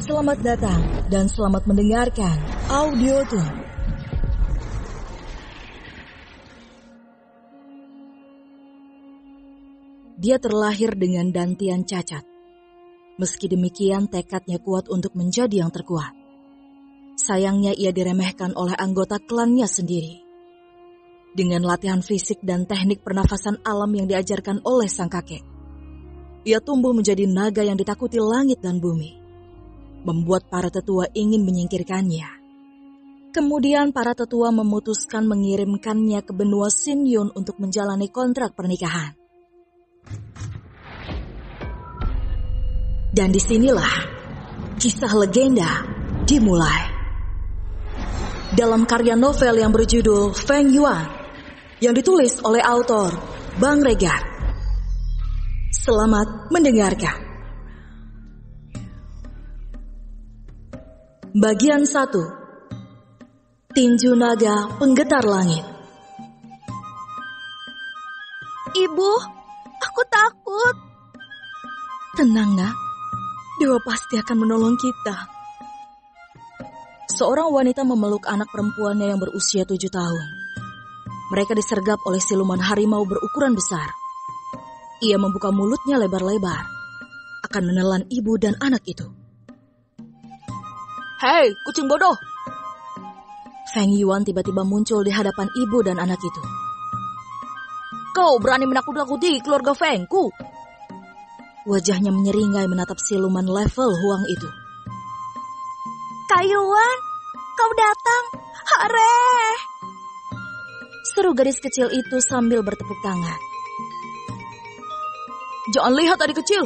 Selamat datang dan selamat mendengarkan Audiotun. Dia terlahir dengan dantian cacat. Meski demikian, tekadnya kuat untuk menjadi yang terkuat. Sayangnya ia diremehkan oleh anggota klannya sendiri. Dengan latihan fisik dan teknik pernafasan alam yang diajarkan oleh sang kakek, ia tumbuh menjadi naga yang ditakuti langit dan bumi, membuat para tetua ingin menyingkirkannya. Kemudian para tetua memutuskan mengirimkannya ke benua Shinyun untuk menjalani kontrak pernikahan. Dan disinilah kisah legenda dimulai. Dalam karya novel yang berjudul Feng Yuan, yang ditulis oleh autor Bang Regar. Selamat mendengarkan. Bagian 1. Tinju Naga Penggetar Langit. Ibu, aku takut. Tenang, Nak. Dewa pasti akan menolong kita. Seorang wanita memeluk anak perempuannya yang berusia 7 tahun. Mereka disergap oleh siluman harimau berukuran besar. Ia membuka mulutnya lebar-lebar, akan menelan ibu dan anak itu. Hei, kucing bodoh! Feng Yuan tiba-tiba muncul di hadapan ibu dan anak itu. Kau berani menakut-nakuti keluarga Fengku? Wajahnya menyeringai menatap siluman level Huang itu. Kak Yuan, kau datang. Hare! Seru gadis kecil itu sambil bertepuk tangan. Jangan lihat adik kecil.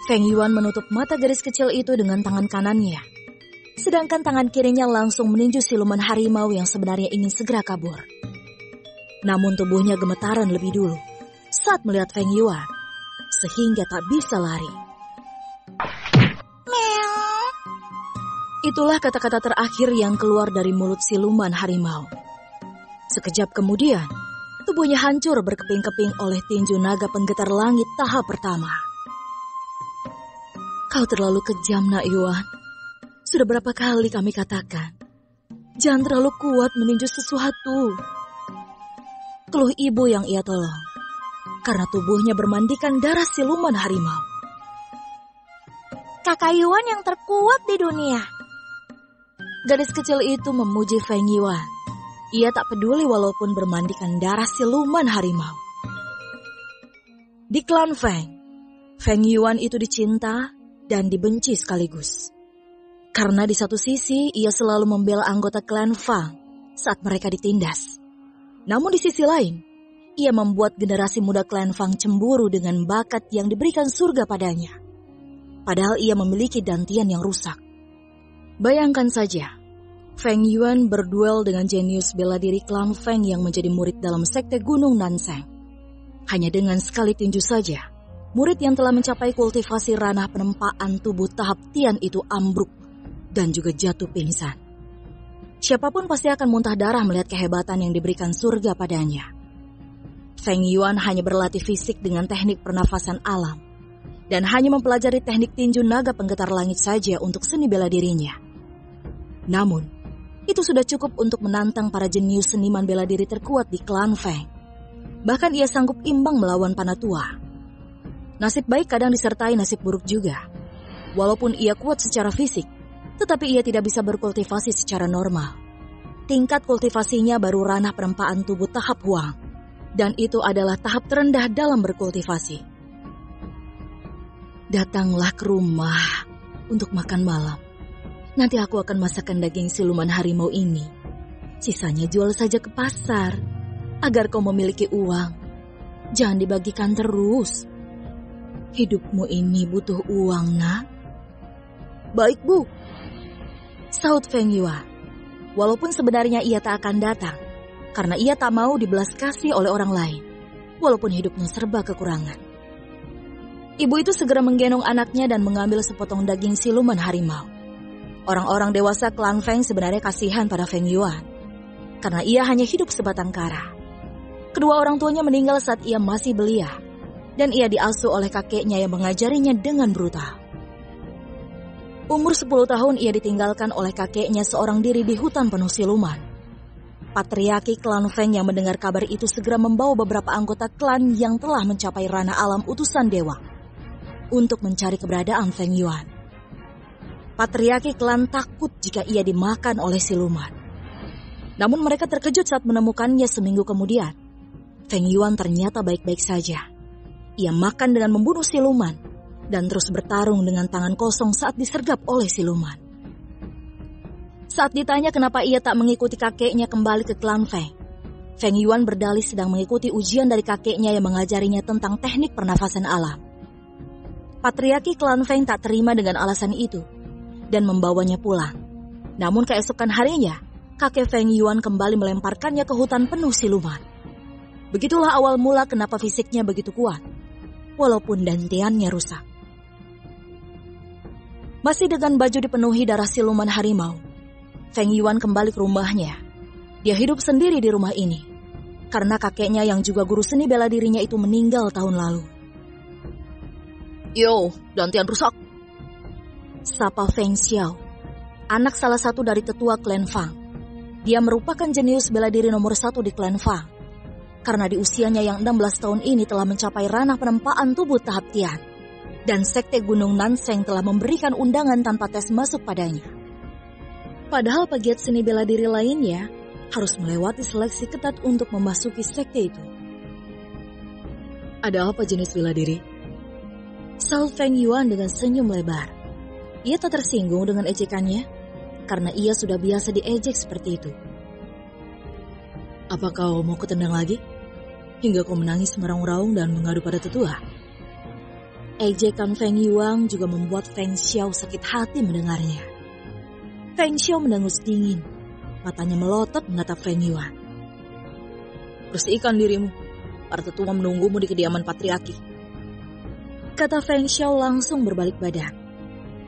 Feng Yuan menutup mata gadis kecil itu dengan tangan kanannya. Sedangkan tangan kirinya langsung meninju siluman harimau yang sebenarnya ingin segera kabur. Namun tubuhnya gemetaran lebih dulu saat melihat Feng Yuan, sehingga tak bisa lari. Meow. Itulah kata-kata terakhir yang keluar dari mulut siluman harimau. Sekejap kemudian, tubuhnya hancur berkeping-keping oleh tinju naga penggetar langit tahap pertama. Kau terlalu kejam, Nak Yuan. Sudah berapa kali kami katakan, jangan terlalu kuat meninju sesuatu. Keluh ibu yang ia tolong, karena tubuhnya bermandikan darah siluman harimau. Kakak Yuan yang terkuat di dunia. Gadis kecil itu memuji Feng Yuan. Ia tak peduli walaupun bermandikan darah siluman harimau. Di klan Feng, Feng Yuan itu dicinta dan dibenci sekaligus. Karena di satu sisi ia selalu membela anggota klan Fang saat mereka ditindas. Namun di sisi lain, ia membuat generasi muda klan Fang cemburu dengan bakat yang diberikan surga padanya. Padahal ia memiliki dantian yang rusak. Bayangkan saja, Feng Yuan berduel dengan jenius bela diri klan Feng yang menjadi murid dalam sekte Gunung Nanseng. Hanya dengan sekali tinju saja, murid yang telah mencapai kultivasi ranah penempaan tubuh tahap Tian itu ambruk dan juga jatuh pingsan. Siapapun pasti akan muntah darah melihat kehebatan yang diberikan surga padanya. Feng Yuan hanya berlatih fisik dengan teknik pernafasan alam dan hanya mempelajari teknik tinju naga penggetar langit saja untuk seni bela dirinya. Namun, itu sudah cukup untuk menantang para jenius seniman bela diri terkuat di klan Feng. Bahkan ia sanggup imbang melawan Panatua. Nasib baik kadang disertai nasib buruk juga. Walaupun ia kuat secara fisik, tetapi ia tidak bisa berkultivasi secara normal. Tingkat kultivasinya baru ranah perempaan tubuh tahap Huang, dan itu adalah tahap terendah dalam berkultivasi. Datanglah ke rumah untuk makan malam. Nanti aku akan masakkan daging siluman harimau ini. Sisanya jual saja ke pasar, agar kau memiliki uang. Jangan dibagikan terus. Hidupmu ini butuh uang, Nak. Baik, Bu. Saut Feng Yuan. Walaupun sebenarnya ia tak akan datang, karena ia tak mau dibelas kasih oleh orang lain, walaupun hidupnya serba kekurangan. Ibu itu segera menggendong anaknya dan mengambil sepotong daging siluman harimau. Orang-orang dewasa klan Feng sebenarnya kasihan pada Feng Yuan, karena ia hanya hidup sebatang kara. Kedua orang tuanya meninggal saat ia masih belia, dan ia diasuh oleh kakeknya yang mengajarinya dengan brutal. Umur 10 tahun ia ditinggalkan oleh kakeknya seorang diri di hutan penuh siluman. Patriarki klan Feng yang mendengar kabar itu segera membawa beberapa anggota klan yang telah mencapai ranah alam utusan dewa untuk mencari keberadaan Feng Yuan. Patriarki klan takut jika ia dimakan oleh siluman. Namun mereka terkejut saat menemukannya seminggu kemudian. Feng Yuan ternyata baik-baik saja. Ia makan dengan membunuh siluman dan terus bertarung dengan tangan kosong saat disergap oleh siluman. Saat ditanya kenapa ia tak mengikuti kakeknya kembali ke klan Feng, Feng Yuan berdalih sedang mengikuti ujian dari kakeknya yang mengajarinya tentang teknik pernafasan alam. Patriarki klan Feng tak terima dengan alasan itu dan membawanya pulang. Namun keesokan harinya, kakek Feng Yuan kembali melemparkannya ke hutan penuh siluman. Begitulah awal mula kenapa fisiknya begitu kuat, walaupun dantiannya rusak. Masih dengan baju dipenuhi darah siluman harimau, Feng Yuan kembali ke rumahnya. Dia hidup sendiri di rumah ini, karena kakeknya yang juga guru seni bela dirinya itu meninggal tahun lalu. Yo, dantian rusak. Sapa Feng Xiao, anak salah satu dari tetua klan Fang. Dia merupakan jenius bela diri nomor 1 di klan Fang. Karena di usianya yang 16 tahun ini telah mencapai ranah penempaan tubuh tahap Tian. Dan sekte Gunung Nanseng telah memberikan undangan tanpa tes masuk padanya. Padahal pegiat seni bela diri lainnya harus melewati seleksi ketat untuk memasuki sekte itu. Ada apa jenis bela diri? Sal Feng Yuan dengan senyum lebar. Ia tak tersinggung dengan ejekannya, karena ia sudah biasa diejek seperti itu. Apa kau mau ketendang lagi? Hingga kau menangis meraung-raung dan mengadu pada tetua? Ejekan Feng Yuan juga membuat Feng Xiao sakit hati mendengarnya. Feng Xiao mendengus dingin. Matanya melotot menatap Feng Yuan. Bersihkan dirimu. Para tetua menunggumu di kediaman patriarki. Kata Feng Xiao langsung berbalik badan.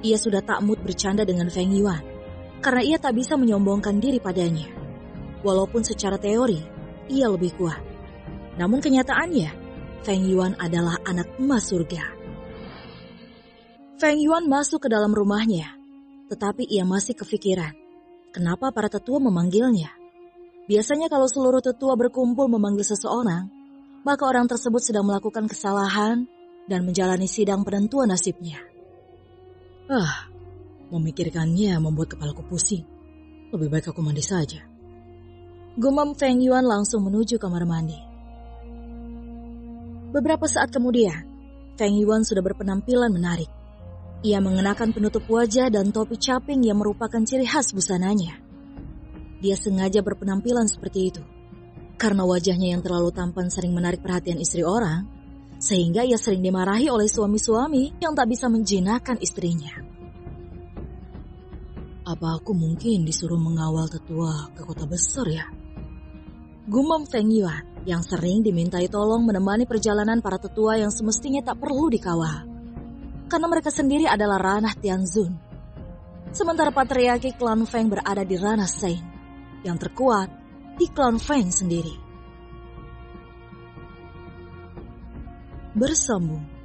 Ia sudah tak mood bercanda dengan Feng Yuan, karena ia tak bisa menyombongkan diri padanya. Walaupun secara teori, ia lebih kuat. Namun kenyataannya, Feng Yuan adalah anak emas surga. Feng Yuan masuk ke dalam rumahnya. Tetapi ia masih kepikiran, kenapa para tetua memanggilnya? Biasanya kalau seluruh tetua berkumpul memanggil seseorang, maka orang tersebut sedang melakukan kesalahan dan menjalani sidang penentuan nasibnya. Memikirkannya membuat kepalaku pusing. Lebih baik aku mandi saja. Gumam Feng Yuan langsung menuju kamar mandi. Beberapa saat kemudian, Feng Yuan sudah berpenampilan menarik. Ia mengenakan penutup wajah dan topi caping yang merupakan ciri khas busananya. Dia sengaja berpenampilan seperti itu, karena wajahnya yang terlalu tampan sering menarik perhatian istri orang, sehingga ia sering dimarahi oleh suami-suami yang tak bisa menjinakkan istrinya. Apa aku mungkin disuruh mengawal tetua ke kota besar ya? Gumam Feng Yuan yang sering dimintai tolong menemani perjalanan para tetua yang semestinya tak perlu dikawal. Karena mereka sendiri adalah ranah Tianzun. Sementara patriarki klan Feng berada di ranah Shen, yang terkuat di klan Feng sendiri. Bersambung.